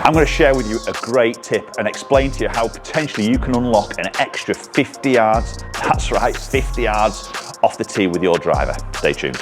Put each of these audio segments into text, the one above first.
I'm going to share with you a great tip and explain to you how potentially you can unlock an extra 50 yards, that's right, 50 yards off the tee with your driver. Stay tuned.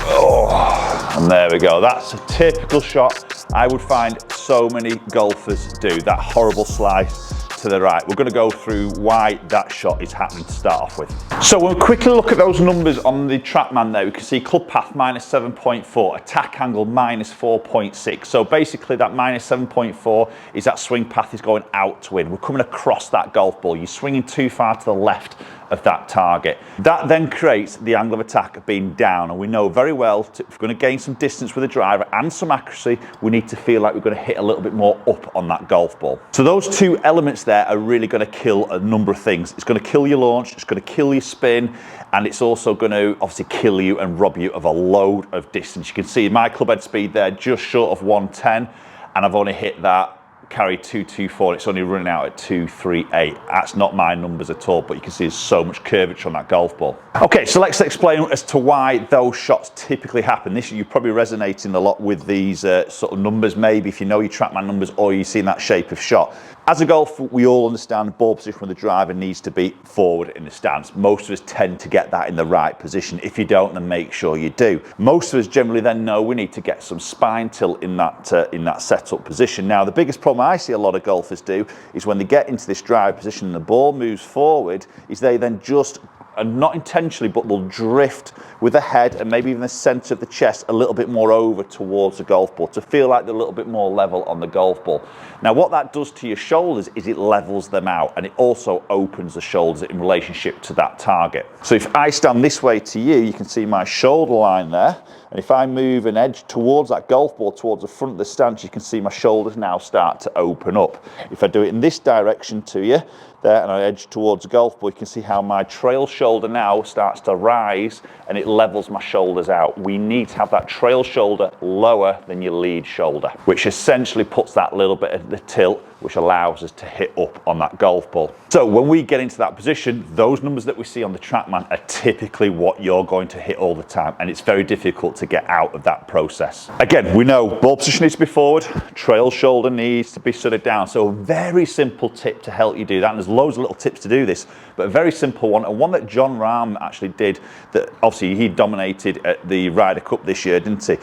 Oh, and there we go. That's a typical shot I would find so many golfers do, that horrible slice to the right. We're going to go through why that shot is happening to start off with. So we'll quickly look at those numbers on the TrackMan there. We can see club path -7.4, attack angle -4.6. So basically that -7.4 is that swing path is going out to win. We're coming across that golf ball. You're swinging too far to the left of that target. That then creates the angle of attack of being down, and we know very well if we're going to gain some distance with the driver and some accuracy, we need to feel like we're going to hit a little bit more up on that golf ball. So those two elements there are really going to kill a number of things. It's going to kill your launch, it's going to kill your spin, and it's also going to obviously kill you and rob you of a load of distance. You can see my club head speed there just short of 110, and I've only hit that carry 224, it's only running out at 238. That's not my numbers at all, but you can see there's so much curvature on that golf ball. Okay, so let's explain as to why those shots typically happen. This, you're probably resonating a lot with these sort of numbers, maybe if you know your TrackMan numbers or you've seen that shape of shot. As a golfer, we all understand ball position with the driver needs to be forward in the stance. Most of us tend to get that in the right position. If you don't, then make sure you do. Most of us generally then know we need to get some spine tilt in that setup position. Now, the biggest problem I see a lot of golfers do is when they get into this drive position and the ball moves forward, is they then just, and not intentionally, but they'll drift with the head and maybe even the centre of the chest a little bit more over towards the golf ball to feel like they're a little bit more level on the golf ball. Now, what that does to your shoulders is it levels them out, and it also opens the shoulders in relationship to that target. So if I stand this way to you, you can see my shoulder line there. And if I move an edge towards that golf ball, towards the front of the stance, you can see my shoulders now start to open up. If I do it in this direction to you, there, and I edge towards the golf ball, you can see how my trail shoulder now starts to rise and it levels my shoulders out. We need to have that trail shoulder lower than your lead shoulder, which essentially puts that little bit of the tilt, which allows us to hit up on that golf ball. So when we get into that position, those numbers that we see on the TrackMan are typically what you're going to hit all the time, and it's very difficult to get out of that process. Again, we know ball position needs to be forward, trail shoulder needs to be sort of down. So a very simple tip to help you do that, and there's loads of little tips to do this, but a very simple one, and one that Jon Rahm actually did, that obviously he dominated at the Ryder Cup this year, didn't he?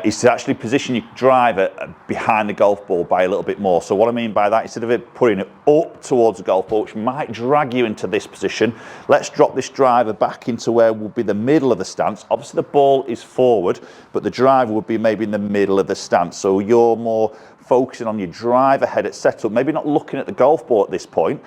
Is to actually position your driver behind the golf ball by a little bit more. So what I mean by that, instead of it putting it up towards the golf ball, which might drag you into this position, let's drop this driver back into where will be the middle of the stance. Obviously the ball is forward, but the driver would be maybe in the middle of the stance. So you're more focusing on your driver head at setup, maybe not looking at the golf ball at this point.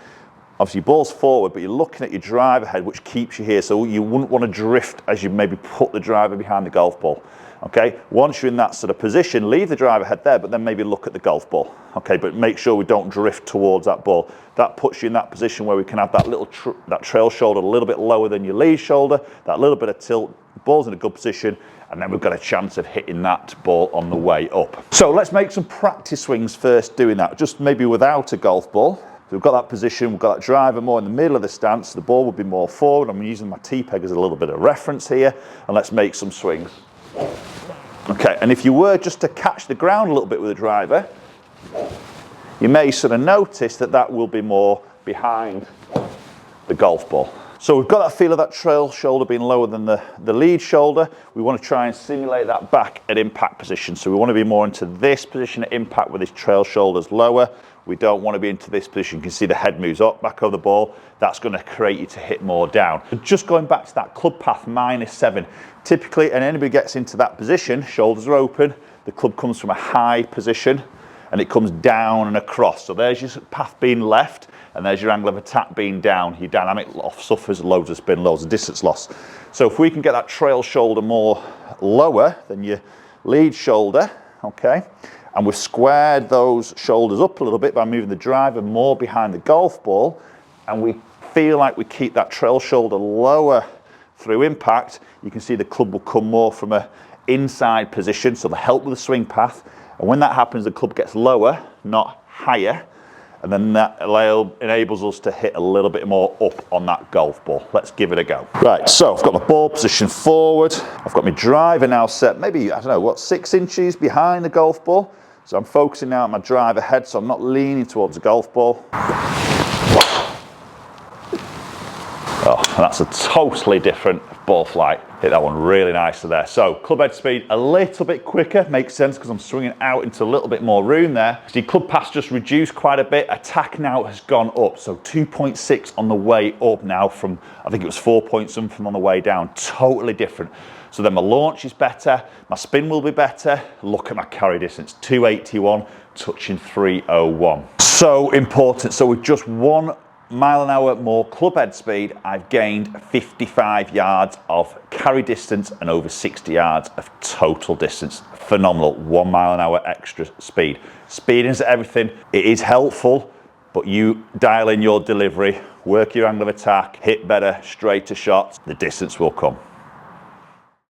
Obviously your ball's forward, but you're looking at your driver head, which keeps you here. So you wouldn't want to drift as you maybe put the driver behind the golf ball. Okay, once you're in that sort of position, leave the driver head there, but then maybe look at the golf ball. Okay, but make sure we don't drift towards that ball. That puts you in that position where we can have that little that trail shoulder a little bit lower than your lead shoulder, that little bit of tilt, ball's in a good position, and then we've got a chance of hitting that ball on the way up. So let's make some practice swings first doing that, just maybe without a golf ball. So we've got that position, we've got that driver more in the middle of the stance, the ball would be more forward. I'm using my T-peg as a little bit of reference here, and let's make some swings. Okay, and if you were just to catch the ground a little bit with the driver, you may sort of notice that that will be more behind the golf ball. So we've got that feel of that trail shoulder being lower than the lead shoulder. We want to try and simulate that back at impact position. So we want to be more into this position at impact with his trail shoulders lower. We don't want to be into this position. You can see the head moves up, back over the ball. That's going to create you to hit more down. But just going back to that club path -7. Typically, and anybody gets into that position, shoulders are open, the club comes from a high position and it comes down and across. So there's your path being left, and there's your angle of attack being down. Your dynamic suffers loads of spin, loads of distance loss. So if we can get that trail shoulder more lower than your lead shoulder, okay, and we've squared those shoulders up a little bit by moving the driver more behind the golf ball, and we feel like we keep that trail shoulder lower through impact, you can see the club will come more from a inside position, so they'll help with the swing path. And when that happens, the club gets lower, not higher. and then that enables us to hit a little bit more up on that golf ball. Let's give it a go. Right, so I've got my ball position forward. I've got my driver now set, maybe, I don't know, what, 6 inches behind the golf ball. So I'm focusing now at my driver head, so I'm not leaning towards the golf ball. Oh, and that's a totally different ball flight. Hit that one really nicely there. So club head speed a little bit quicker, makes sense because I'm swinging out into a little bit more room there. See, club pass just reduced quite a bit. Attack now has gone up, so 2.6 on the way up now from, I think it was 4 point something on the way down. Totally different. So then my launch is better, my spin will be better. Look at my carry distance, 281, touching 301. So important. So with just 1 mile an hour more club head speed, I've gained 55 yards of carry distance and over 60 yards of total distance. Phenomenal. 1 mile an hour extra speed. Speed is everything. It is helpful, but you dial in your delivery, work your angle of attack, hit better, straighter shots, the distance will come.